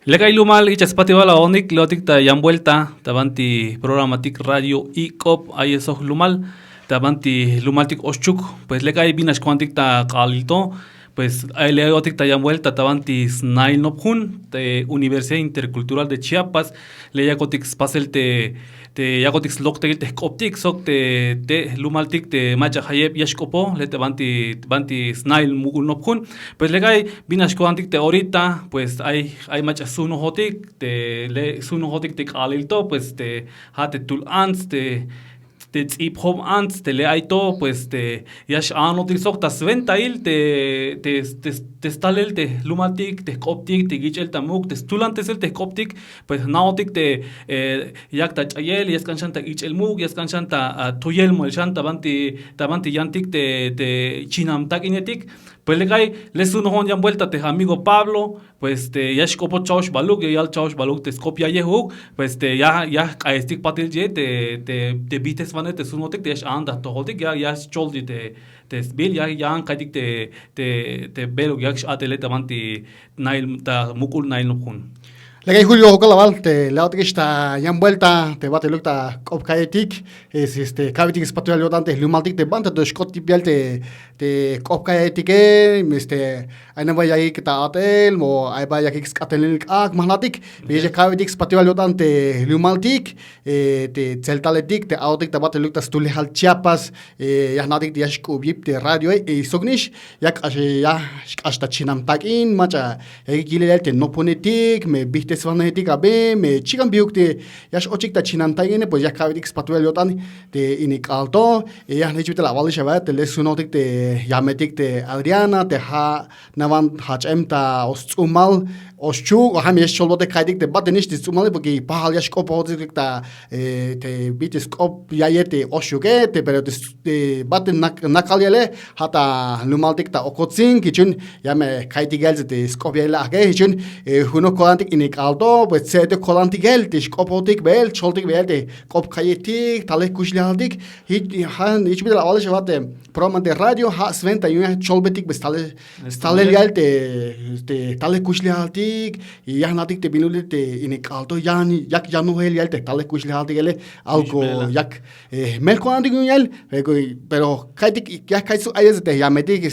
Lega ilumal ichaspatiwa la onik leotik ta vuelta tabanti programatik radio y cop ay eso lumal tabanti lumaltik oschuk pues lega binash cuantik ta qalito pues ay leotik ta vuelta tabanti snail nopjun de Universidad Intercultural de Chiapas le yakotik spasel te yakotik loktek te optik sok te lumaltik te macha hayeb yashkopo le tabanti snail mugul nopjun pues legay binash cuantik te ahorita pues hay macha suno hotik te le suno hotik te qalilto pues te hate tul ants te tzipom ants te le aito pues te yash anotik sok ta sventail te stalel te lumatik te koptik te gichel tamuk te stulantes el te koptik pues naotik te yak ta chayel yas kanchan ta gichel muk yas kanchan ta tuyel mol shan tabanti yantik te chinam tak inetik pues le cae, le suno hon yan vuelta te amigo Pablo, pues te ya shkopo chaush baluk, ya chaush baluk te skopia yehuk, pues te ya kaestik patil je te bites vanet te suno tek te ya anda to hotik ya choldi te bil ya an kaitik te beluk ya atele tamanti nail ta mukul nail nukun. Legay Julio Hokalaval, te la otra está ya en vuelta, te bate lucta kopkaetik, es kavitik spatual yodante, lumaltik te banta, te skot tipial te kopkaetik, hay no vaya que ta atel, mo hay vaya que skatel ak mahnatik, veja kavitik spatual yodante, lumaltik, te celtaletik, te autik te bate lucta stulehal Chiapas, ya natik te yashkubip te radio e sognish, yak ya hasta chinam takin, macha, gilel te no ponetik, me viste svanetika be me chikan biukte yash ochik ta chinan taigene pues ya kavidik spatuel yotan te inik alto ya nechute la valisha va te lesunotik te yametik te Adriana te ha navan hm ta ostumal oschu ham yesh cholbote kaidik te bat nish tsumal porque pahal yash kopotik ta te bitis kop yayete oshuge te pero te bat nakaliele hata lumaltik ta okotsin kichun yame kaitigel te skopyela ge kichun huno kolantik inik alto pues se te kolantik el te skopotik bel choltik bel te kop kayetik tale kushlaldik hiç bir alış vate program de radio ha sventa yun cholbetik bes tale gel te tale kushlaldik yahnatik te binulit te inik alto yani yak yanu hel gel te tale kushlaldik ele algo yak mel kolantik yun gel pero kaitik ya kaisu ayes te yametik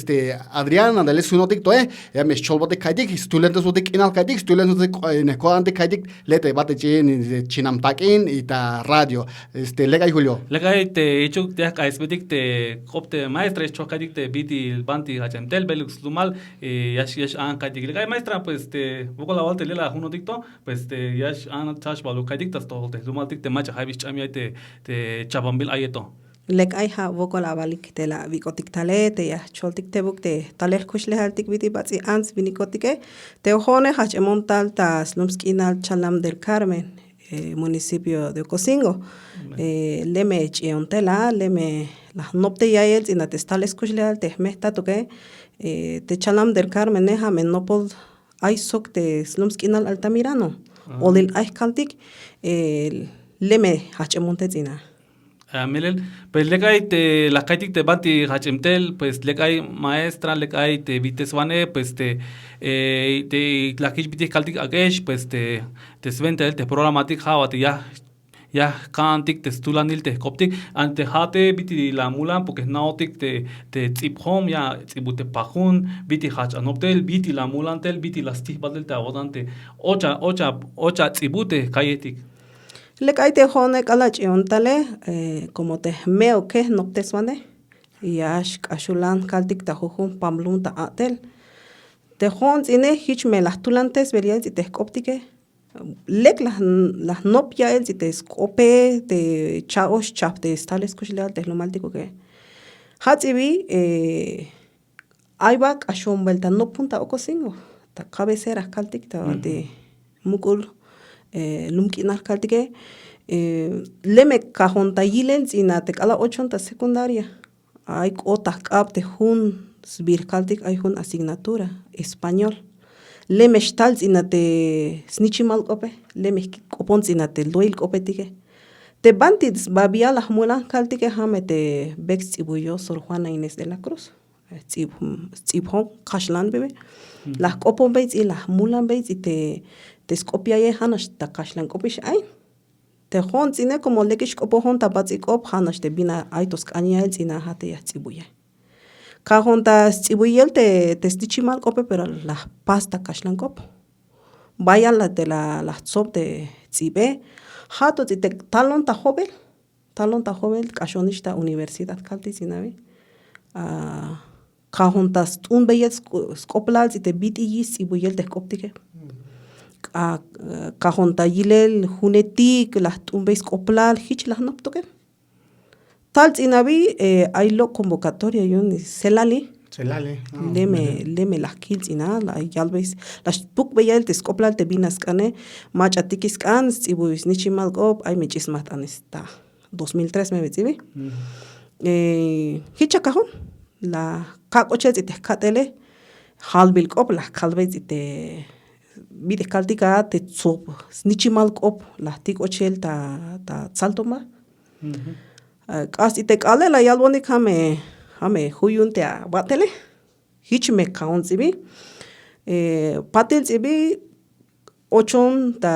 Adriana de lesunotik to ya mes cholbotik kaitik studentes botik inal kaitik studentes kolantik kaitik lete bate chinam takin ita radio legay Julio legay te ichuk te kaisbetik te kopte maestra chokadik te biti banti hachentel belux dumal yash an kaitik legay maestra pues te boko la volte lela uno dicto pues te yash an tash balu kaitik tas to te dumal tik te macha habish chamia te chabambil ayeto lek ay ha voko la valik te la vikotik tale te ya choltik te buk te taler kushle haltik biti batsi ans vinikotike te ojone hachemontal ta slumskinal chalam del Carmen municipio de Ocosingo leme chiontela leme la nopte yayel ina te stales kushle hal te mehta toke te chalam del Carmen neha menopol ay sok te slumskinal altamirano olil ay kaltik leme hachemonte tina Milel, pues le cae te la kaitik te bati hachemtel, pues le cae maestra, le cae te viteswane, pues te la kish bitis kaltik agesh, pues te sventel te programatik hawat ya kantik te stulanil te koptik ante hate biti la mulan porque naotik te tsiphom ya tsibute pajun biti hach anoptel biti la mulantel biti las tihbadel te avodante ocha tsibute kayetik le caite jone kalachiontale como te meo que no te suane yash kashulan kaltik ta jujun pamlun ta atel te jon ine hich me las tulantes verial si te optike lek las nopia el si te scope te chaos chap te stales kushleal te lo maltico que hatsibi ayba kashon vuelta no punta Ocosingo ta cabeceras kaltik ta de mukul lumkinar kaltike leme kajonta yilen ina te kala 8 secundaria ay kota kap te hun sbir kaltik ay hun asignatura español leme stal ina te snichimal kope leme kopon ina te loil kopetike te bantis babia la mulan kaltike hame te bex ibuyo Sor Juana Inés de la Cruz tsibhon kashlan bebe la kopon beits y la mulan beits y te te skopia ye hanash ta kashlan kopish ay te hon tsine como lekish kopo hon ta batsi kop hanash te bina ay toskania el tsina hate ya tsibuye ka hon ta tsibuyel te stichimal kope pero la pasta kashlan kop vaya la de la tsop de tsibe hato te talon ta jovel kashonish ta universidad kalti sinavi ka hon ta un beyes skoplal te biti yis tsibuyel te koptike Cajonta yilel junetik la tumbes coplal hich la noptoke tal inabi hay lo convocatoria yun selali leme las kills ina la yalbes las puk beyel te skoplal te binas kane mach atikis kan sibus nichimal gop ay mechismat anesta 2003 me betsibi hicha cajon la kakoche te katele halbil kop la kalbes te bide kaltika te tsop nichimal kop la tik ochel ta saltoma casi te kale la yalboni hame huyunte a batele hich me kaun zibi patel zibi ochon ta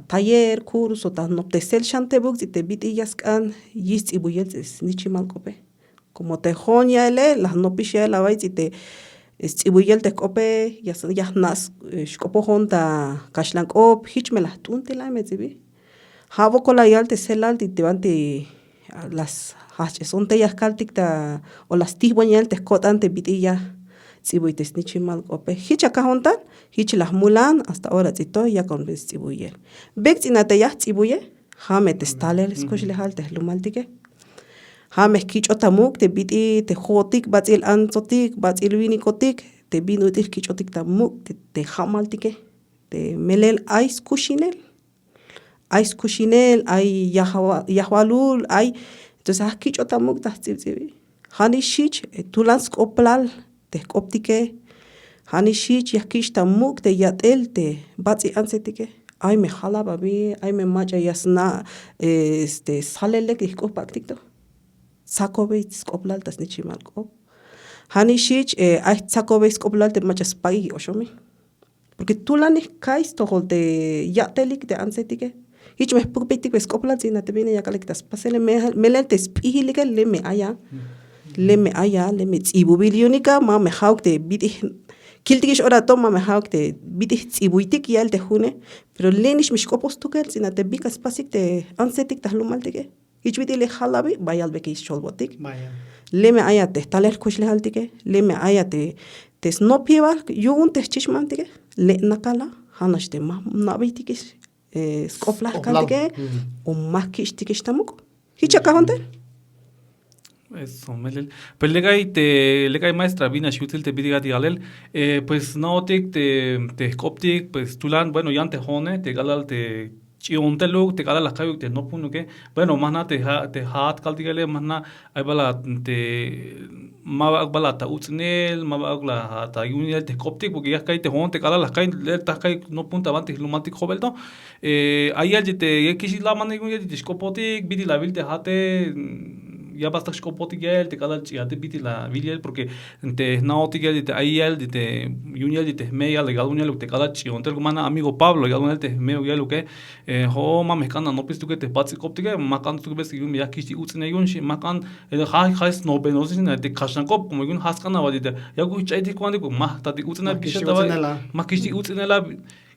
taller curso ta noptesel shante buk te biti yaskan yis ibuyel nichimal kope como te jonya ele la nopisha la vai te Tsibuyel te kope ya nas shkopo honta kashlan kop hich me las tunte la mezibi habo kola yal te selal te banti las hache son te yaskaltik ta o las tibonyel te skotan te bitilla tsibuy te snichimal kope hich aka honta hich las mulan hasta ahora tsito ya con tsibuyel bektina te ya tsibuye hame te stalel skoshle hal te lumaltike Hame kichotamuk te biti te jotik batil anzotik batil vinikotik te binutik kichotik tamuk te hamaltike te melel ice kushinel ay yahwalul ay entonces kichotamuk ta tsibtsibi hani shich tulans koplal te koptike hani shich yakish tamuk te yatel te batsi anzetike ay me jalaba bi ay me macha yasna salele que kopaktikto Sakobe skoplal tas nichimal kop. Hani shich ay sakobe skoplal te machas pagi oshomi. Porque tú la kais tohol te yatelik te ansetike. Hich me pupitik skoplal sina te viene yakalek tas pasele melel te spihilike leme aya. Leme tsibubilionika ma me hauk te biti kiltikish ora toma me hauk te biti tsibuitik yal te june. Pero lenish mishkopos tukel sina te bikas pasik te ansetik tas lumaltike. Hichbiti le halabi bayal beki cholbotik leme ayate taler kushle haltike leme ayate te snopieva yugun te chishmantike le nakala hanashte ma nabitike skopla kaltike o makish tikishtamuk hichaka honte Eso, melel. Pues legay maestra vina shutil te bidiga dialel, pues naotik te koptik, pues tulan, bueno, yan te jone, te galal te chionteluk, te galal la kayuk te no punu que, bueno, mana te hat kaltigale, mana ay bala te ma bala ta utnel, ma bala ta yunel te koptik, porque ya kay te jone, te galal la kay, le ta kay no punta avante lumatik jobelto, ay al te yekishi la mane yunel te skopotik, bidi la vil te hate ya basta skopotigel te cada ya te biti la viliel porque te naotigel te ayel te yuniel te meya legal uniel te cada chion te mana amigo Pablo ya uniel te meyo ya lo que ho ma mekana no pistu que te patsi koptige makan tu bes yun ya kisti utsne yun shi makan has no benos sin te kashan kop como yun has kana vadite ya ku chaiti kwandi ko ma ta te utsna bisha ma kisti utsnela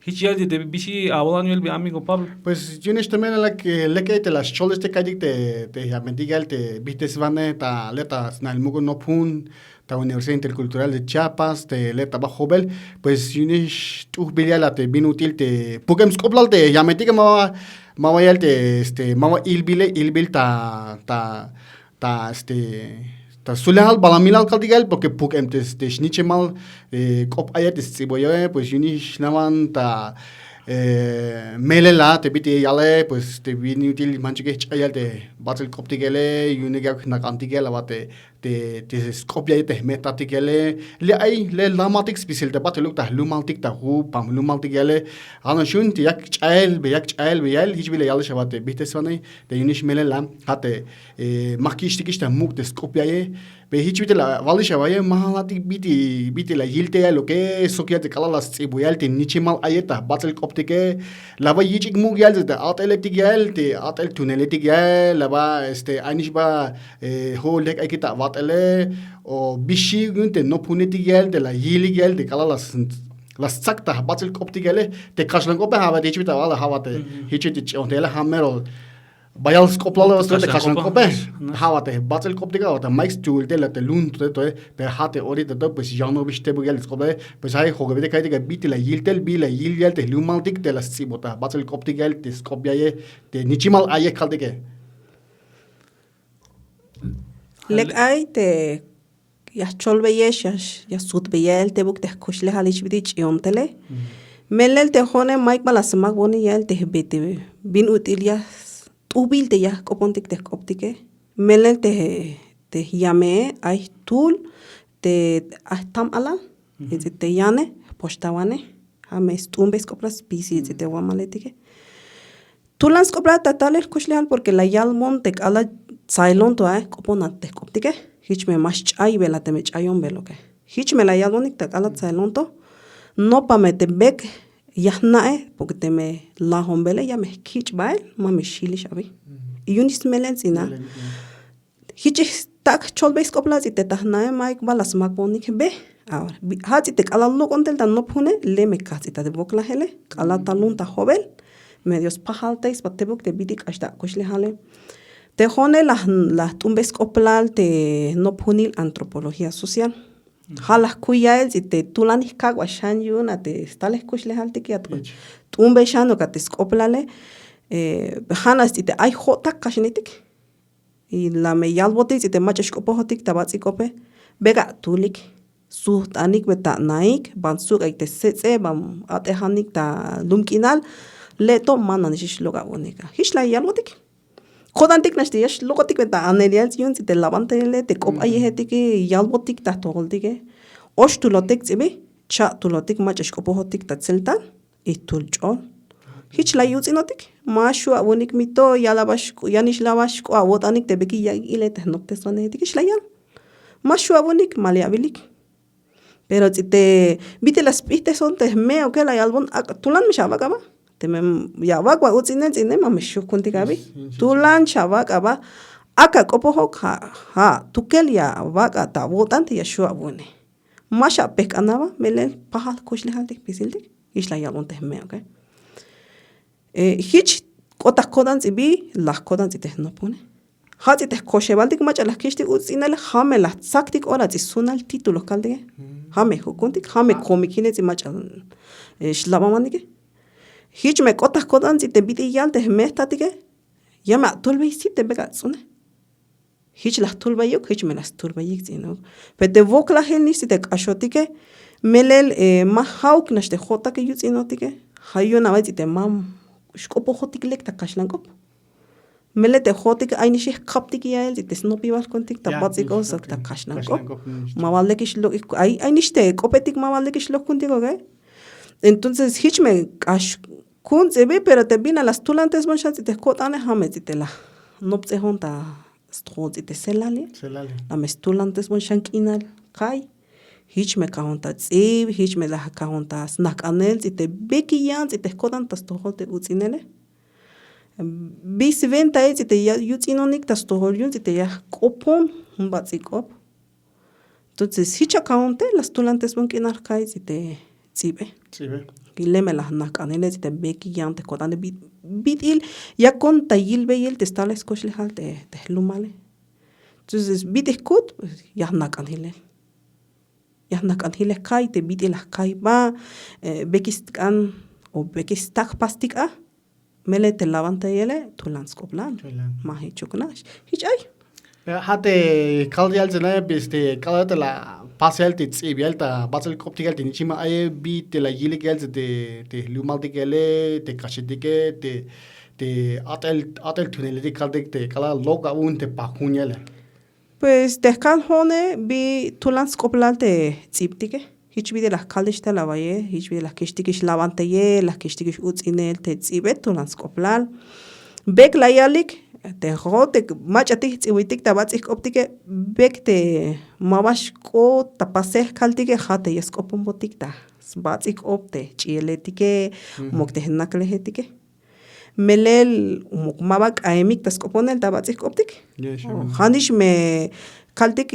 Hichial de bishi abuelo mi amigo Pablo. Pues yo también a la que le que te las choles te calle te ya mendiga te viste svane ta leta snal mugo no pun ta Universidad Intercultural de Chiapas te leta bajo bel pues yunish tu biliala te bin útil te pukem skoplal te ya mendiga ma vaya te ma ilbil ta ta sulehal balamilal kaldigal porque pukem te schnichemal kop ayat tsiboye pues yunish naman ta melela te biti yale pues te vini util manchike chayal te batel koptigele yunigak nakantigela bate te te Skopje te metatikele le ai le lamatik special te bat lukta lumaltik ta hu pam lumaltikele ana shun te yak chael be yal hiç bile yanlış avate bitesvanay te yunish melela hate makishtikishta muk te Skopje be hiç bile valış avaye mahalatik biti la yilte ya lo que sokiate kalalas tsibuyalte nichimal ayeta batel koptike lava yichik muk yal te ateletik yal te atel tuneletik yal lava anish ba holek akita vatele o bishi günte no puneti geldi la yili geldi kalalas las sakta batil kopti gele te kaşlan kope hava de hiçbir tavalla hava te hiç ontele hamero bayal skoplalı vasıta te kaşlan kope hava te batil kopti ga ota max tool te la te lun to pe hate ori de pues jano biste bu gel skople pues hay hoge de kayde ga biti la yiltel bi la yil gel te lumaltik te la sibota batil kopti gel te skopyaye te nichimal aye kalde ke Lek ay te ya cholbe yeshas ya sut beyel te buk te kushle halich bidich yontele melel te hone mike balas mag boni yel te bete bin util ya tubil te ya kopontik te koptike melel te yame ay tul te ahtam ala te yane postawane ame stumbes kopras pisi te wamaletike tulans kopra tatale kushle hal porque la yalmon te ala Sailon to koponate koptike hiç me mas ay velate me chayon veloke hiç me la yadonik tak alat sailon to no pa me te bek yahnae porque te me la hombele ya me hiç bail ma me shili shabi yunis melenzina hiç tak cholbeis koplas ite tahnae maik balas makbonik be ahora hati te alallo kontel tan no pune le me kasita de bokla hele ala talun ta hobel medios pahaltais patebuk te bidik ashta kushle hale Te hone las tumbes coplal te no punil antropología social. Halas kuyael si te tulanis kagwa shan yuna te stales kushle halte kiat. Tumbe shano ka te skoplale hanas si te ay hotak kashnitik. Y la me yalbotik si te machas kopohotik tabatsi kope bega tulik. Suht anik beta naik ban suk ay te setse ban atehanik ta lumkinal leto mananish loga bonika. Hishla yalbotik. Kodantik nashti yash lokotik beta anelial yun si te lavantele te kop ayehetik yalbotik ta toldige osh tulotik zibi cha tulotik machas kopohotik ta tseltan itulchol hich la yuzinotik mashu abonik mito yalabash yanish labash ko abotanik te beki ile te nokte sonetik ish la yal mashu abonik maleabilik pero si te vite las pistes son te meo que la yalbon tulan me shabakaba te me yawak wa utsinen tsine ma meshu kunti gabi tulan chavak aba aka kopoho ha tukel ya waka ta votante ya shu abune masha pek anaba melel pahal kushle haltik pisildik ishla yalon te me okay hich kotak kodan tsibi las kodan tsite no pune hati te koshebaldik macha las kishti utsinel hame las saktik ora tsunal título kaldige hame hukuntik hame komikine tsi macha shlabamandike hiç me kotas kodan si te biti yante mestatike ya me tulbe si te bega tsune hiç las tulbe yok hiç me las tulbe yik zino pe te vokla helni si te kashotike melel ma hauk nashte jota ke yutsinotike hayo na vati te mam shkopo hotik lek ta kashlankop mele te hotik ayni shi kaptik ya el te snopi vas kontik ta batsiko sak ta kashlankop ma valde kish lo ayni shte kopetik ma valde kish lo kontigo ge entonces hiç me kash kun zebe pero te bina las tulantes mon chance te kotane hameti te la no pse honta strozi te selali la mestulantes mon shankinal kai hiç me kahonta tsib hiç me la kahonta snack anel te beki yan te kotan tas to holte utsinele bis venta te ya yutsinonik tas to hol yun te ya kopon batsikop entonces hiç kahonte las tulantes mon kinar kai te tsibe Gileme las nakaneles te beki yante kotane bitil ya con tayil beyel te stales koshel te lumale entonces bitikut ya nakanile kai te bitil kai ba bekistan o bekistak pastika mele te lavante yele tulanskoplan mahi chuknash hichay hate kaldial zena biste kalata la pasel te tsibialta basel koptigal te nichima ay bi te la yilegal te lumaltikele te kashitike te atel tuneliti kaldik te kala loga un te pakunyele Pues tehkan hone bi tulan skoplar te tziptike. Hiçbiri las kaldish te lavaye, hiçbiri las kishtikish lavanteye, las kishtikish utzinel te tzibet tulan skoplar. Bek la yalik te rote machatik tziwitik tabatzik optike bek te mabash ko tapaseh kaltike hate yeskopun botik ta. Batzik opte chieletike, mokte henaklehetike. Melel mabak aemik tas koponel tabatzik optik. Handish me kaltik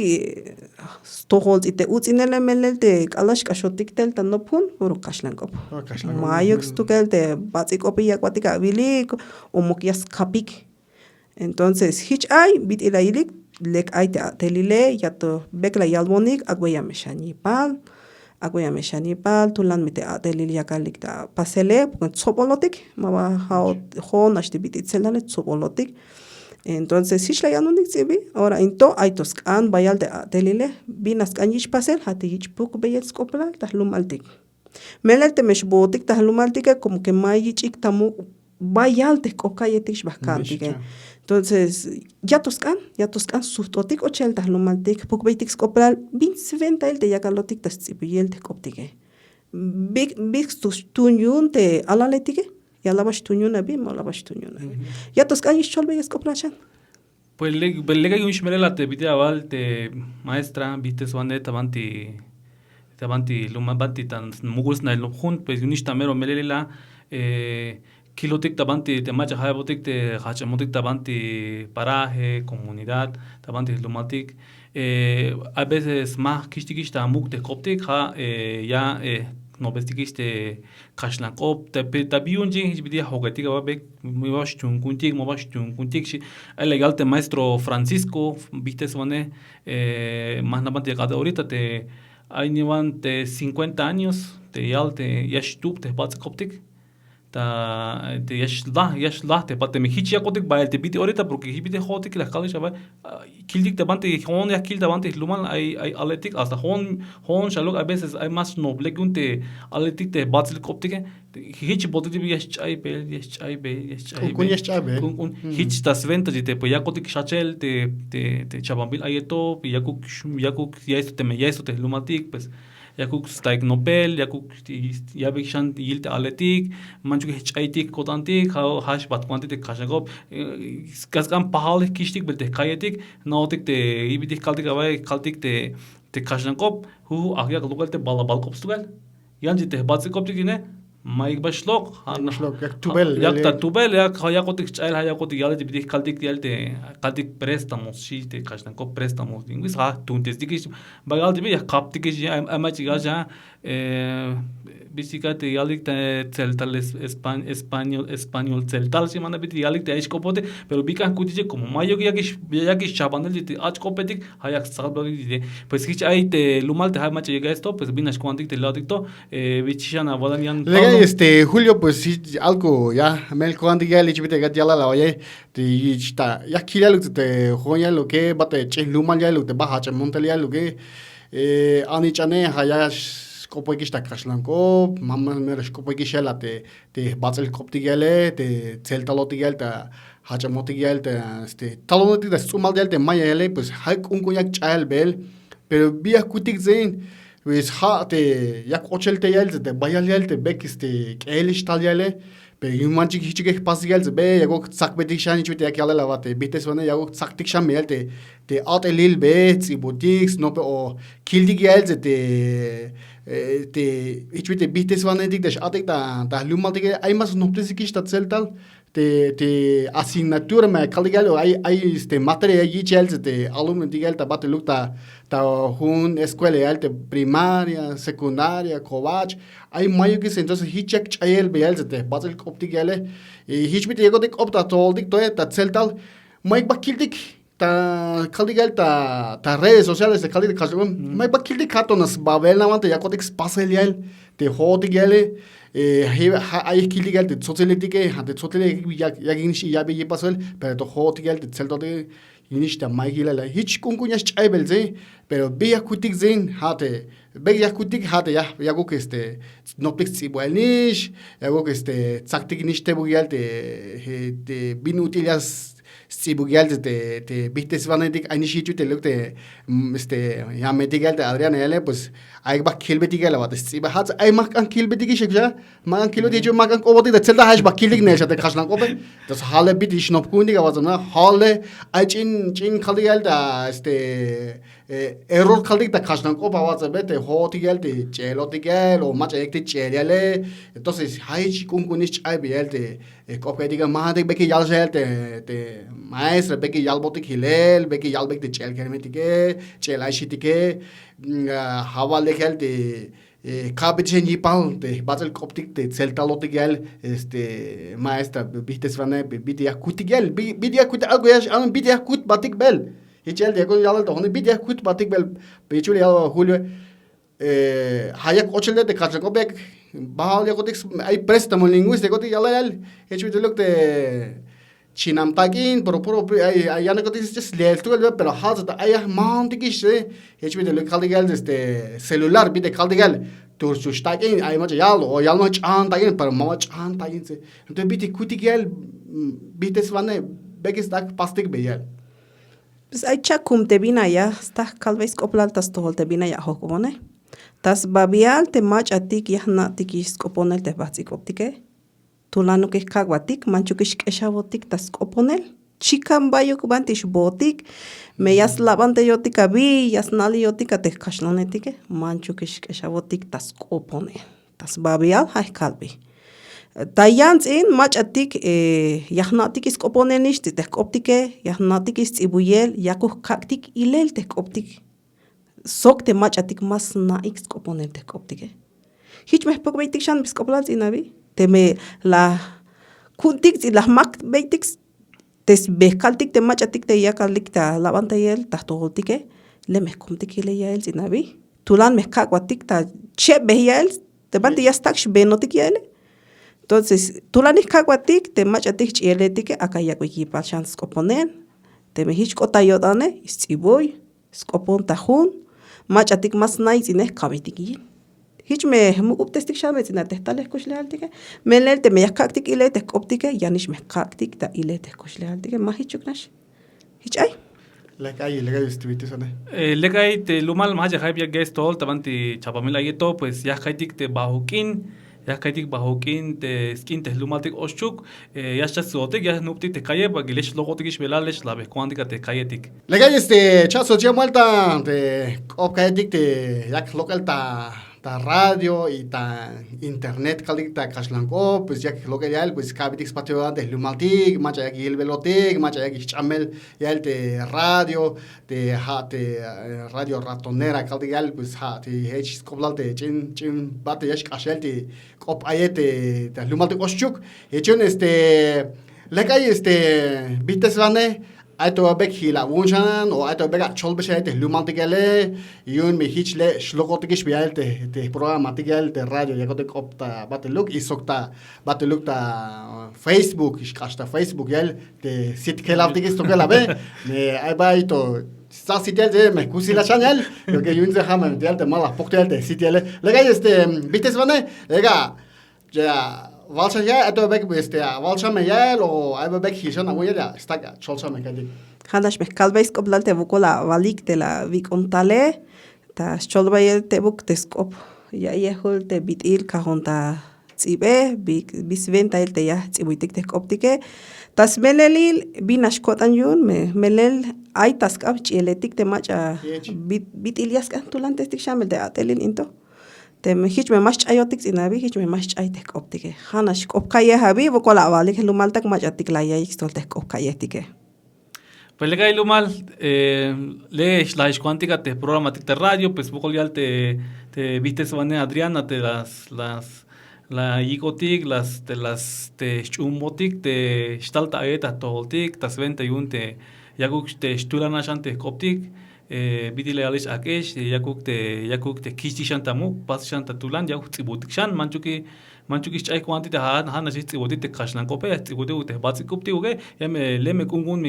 stoholz ite utzinele melel te kalash kashotik tel tanopun uru kashlan kop. Mayuk stukel te batzik opi yakwatik abilik omokias kapik. Entonces hich ay bit ilailik lek ay te telile yato bek la yalmonik agwaya meshanipal. Agwaya meshanipal tulan mite adelil yakalik ta pasele tsopolotik maba hao hon ashti bit itzelale tsopolotik. Entonces hich la yanunik zibi ahora into ay toskan bayal te adelile binas kanyish pasel hati hich puk beyel skopla tahlumaltik. Melel te meshbotik tahlumaltik como que mayichik tamu bayal te kokayetik bastante. Entonces, ya toscan sustotik ochel tahlumaltik, pukbeitik skopral, bin sventa el te yakalotik tas tzipiyel te koptike. Big tunyun te alaletike, ya labash tunyun abi, ma labash tunyun abi. Ya toscan ish cholbe skoplashan. Pues lega yung shmerela te bite aval te maestra, viste suane tabanti lumabanti tan mugus na lobhun, pues unish tamero melela kilotik tabanti te macha hayabotik te hachamotik tabanti paraje, comunidad, tabanti lumatik. A veces más kishtikish ta muk te koptik ha ya no vestikish te kashlan kop te tabiun jing hibidi hogetik abek miwash chunkuntik mobash chunkuntik shi legal te maestro Francisco viste suane más nabanti cada ahorita te hay nivan te 50 años te yal te yashtub te bats koptik ta te yashlah te pate mihichi yakotik ba te biti ahorita porque hibite hotik la kalish ba kildik te bante hon ya kil te bante lumal hay aletik hasta hon shalok a veces hay más noble que un te aletik te batzil koptik hichi botik yashchai be kun hichi tas venta te pues yakotik shachel te chabambil ayeto yakuk yaesto te lumatik pues yakuk staik nobel yakuk yabik shan yilte aletik manchuk hechaitik kotantik hash batquanti te kashagop kaskan pahal kishtik belte kayetik naotik te ibitik kaltik te kashankop hu agyak lokal te balabal kopstugal yanji te batzikoptik ne maik bashlok yak tubel yak tubel yak hayakotik chail hayakotik yalte bidik kaltik préstamos shi te kashankop préstamos dingis ha tuntes dikish bagalti bi yak kaptik amachi gaja bicicleta yalik te celtal español celtal si mana bit yalik te iskopote pero bikan kutije como mayo yakish chabanel te achkopetik hayak salbagi pues hich ay te lumal te hamache llega esto pues binas cuantik te laudicto bichana vodanian Julio pues sí algo ya mel cuando ya le chibite gat yala la oye te está ya kila lo te joya lo que bate che lumal ya lo te baja che montel ya lo que ani chane haya skopoikish ta krashlanko mamma mer skopoikish la te bazel koptigele te celtalotigel ta hacha motigel te talonoti da sumal del te mayele pues hak un kunyak chael bel pero via kutik zain pues ha te yak ochelte yel te bayal yel te bek kelish tal yele pero yumanchik hichike pasigel be yago sakbetik shani chute yak yala lavate bites wane yago saktik sham yel te atelil be tsibotiks no pe o kildik yel te hichute bites wane dik des atek ta lumaltige ay mas noptesikish ta celtal te asignatura me kaligalo ay materia yichel te alumno digel ta bate lukta ta hun escuela alte primaria secundaria kovach ay mayo que entonces hichek chayel bel te bate optigele hichbit yegodik opta toldik to ta celtal mayk bakildik ta kaligal ta redes sociales de kaligal kasum mayk bakildik hatonas bavel namante yakodik spaseliel te hodigele hay kiligal te sozialitike hante soziale yaginish yabe yepasol pero to hotigel te celtote inish ta maigila hich kunkunyas chaibelze pero be yakutik zain hate be yakutik hate yago que no pixibelnish yago que tsaktik nish te bugel te binutilias Sibugial te viste svanetik ani shichu te lukte ya metigal te Adrián ele pues ay bak kilbetigal wat siba hat ay mak an kilbetigi shekja mak an kilbeti mak an koboti de zelda hash bak kilig ne shate khashlan kobe das hale bit ich nop kundi gawazna hale ay chin khaligal da error khaldik da khashlan koba wazabe te hotigal te chelotigal o mach ekte cheliale entonces hay chikungunis chay bialte kopka diga mahadek beki yalsel te maestra beki yalbotik hilel beki yalbek te chel kermetike chelaishitike havale khel te Kapitän Jipal, de Basel Koptik, de Zeltalotigel, maestra, bites vane, bidia kutigel, bidia kut algoyas, an bidia kut batik bel. Hichel de yalal to, bidia kut batik bel, bichuli julio, hayak ochelde de kachakobek, bahal yakotix, ay préstamo linguístico, de gotik yalal, hecho de look de Chinam tagin, pero ay anakotis just leltuel, pero hazat ay mantikish, hecho de look kaldigel, celular, bide kaldigel. Turşuş tagin ay maç yal o yalma çan tagin pero mama çan tagin se entonces biti kutigel bites vane bekis tak pastik beyel Pues ay chakum te bina ya sta kalveis koplal tas tohol te bina ya hokobone tas babial te mach atik ya na tikis koponel te batsik optike tulano ke kagwatik manchukish keshabotik tas koponel chikam bayuk bantish botik me yas labante yotika bi yas nali yotika te kashlonetike manchukish keshabotik tas kopone tas babial hay kalbi tayans in mach atik yahnatik is koponenish te optike yahnatik is ibuyel yakuh kaktik ilel te optik sok te mach atik mas na x koponel te optike hich me pok beitik shan bis koplal inabi te me la kuntik la mak beitik tes bekaltik te machatik te yakalik ta lavanta yel ta toltike le mehkumtik le yel zinabi tulan mehkakwatik ta che behel te banti yastak benotik yel entonces tulan ikakwatik te machatik cheletike akayakwi pashan skoponen te mehich kotayodane istiboy skopon tahun machatik mas nai zine kabitiki hiç me mukuptestik şametina tehtales kuşlehaltike melel te meyakaktik ile te koptike yaniş mekaktik ta ile te kuşlehaltike ma hiç yoknaş hiç ay lekay istibiti sana lekay te lumal maja hayya gestol tabanti chapamela yeto pues ya kaitik te bahukin ya kaitik bahukin te skin te lumaltik oshchuk ya chasotik ya nuptik te kaye bagilesh logotik belalesh labe kwantika te kayetik lekay chaso chamalta te opkaitik te yak local ta radio y ta internet kalik ta kashlanko pues ya lo que ya pues kabitik spatio de lumaltik macha yak hilvelotik macha yak chamel ya te radio te radio ratonera kalik ya pues ha te hech koblal te chin bate yash kashel te kop ayete te lumaltik oshchuk hechon lekay bites vane Aito bek hila wunchan o aito bek cholbeshe te lumaltikele yun mi hichle shlokotikish bial te programa tigel te radio yakote kopta bateluk isokta bateluk ta Facebook ishkashta Facebook yel te sit kelavtikis tokelabe me ay baito sa sitel de me kusila channel lo que yun ze hamam del te mala poktel te sitel lega bites vane lega ja Valsa ya ato bek valsa me ya lo ay bek hishan amoya ya está cholsa me kadi Hadash me kalveis koplal te bukola valik te la vikontale ta cholbayel te buk te skop ya yehol te bitil kahonta tsibe bisventa el te ya tsibuitik te koptike tas melelil binash kotan yun melel ay taskab chieletik te macha bitil yaskan tulante stik shamel te atelin into te hiç me maç ayotik zinabi hiç me maç aytek optike hanaş opkaye habi vokola avalik lumaltak maç atik la ya ikstoltek opkaye tike pues le cae lumal le la cuántica te programatic te radio pues vokolial te viste vane Adriana te la igotik te chumotik te stalta eta toltik tas 21 te yaguk te stulana shante koptik bidile alish akesh yakuk te kishti shantamu pas shanta tulan yakuk tsibutik shan manchuki chay kwanti te han ashi tsibutik te khashlan kope tsibutik te batsikupti uge yame leme kungun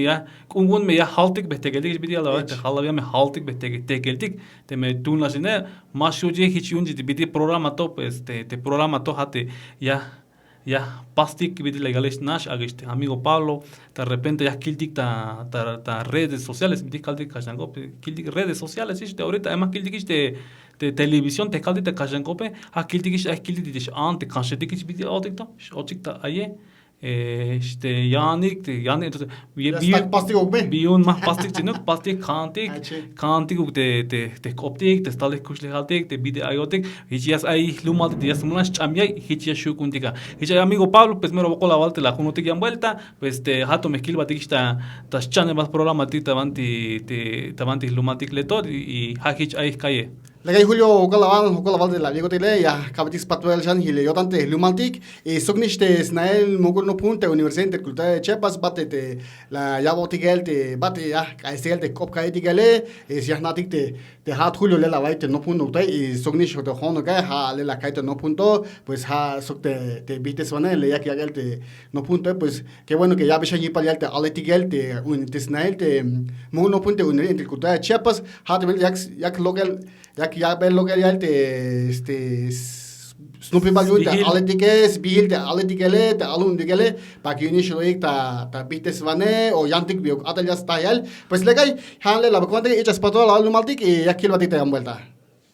me ya haltik betegeldik bidile ala te halav yame haltik betegeldik te me tunlasine mashuji hiç yunji bidi programa to pues te programa to hate ya ya pastik que legales nash agiste amigo Pablo de repente ya kiltik ta redes sociales mi kaldik kashangope kiltik redes sociales işte ahorita además kiltik de televisión te kaldik ta kashangope ha kiltik kiltik diş ante kanşetik hiç bir otik da aye işte yani Stak pastik okbe. bir mah pastik çinuk pastik kantik te koptik te stalik kuşle haltik te bide ayotik hiç yas ay lumal te yas munas chamya hiç yas şu kuntika hiç amigo Pablo pues mero bocola valte la kunotik yan vuelta pues te hato mezquil batik sta tas chane más programa ti tavanti lumatik letor y ha hiç ay kaye Lagay Julio hukalawan de la Diego Tele ya kabitis patuel chan hile yotante lumaltik y sogniste snael mogul no punte Universidad Intercultural de Chiapas bate te la yabotigel te bate ya kaisel te kop kaitigele es ya natik te hat Julio le la vaite no punto te y sognish te hono ga ha le la kaite no punto pues ha sok te bites vanel le ya que agel te no punto pues qué bueno que ya beshan y palial te aletigel te un te snael te mogul no punte Universidad Intercultural de Chiapas hat yak local ya ver lo que ya Snoopy Balut, alle dikke, Biel, alle dikkele, alun dikkele, para que initially ta bites vane o yantik biok, atelia style, pues legay, hanle la cuenta que echas para todo la lumaltik y ya kilo a ti te han vuelta.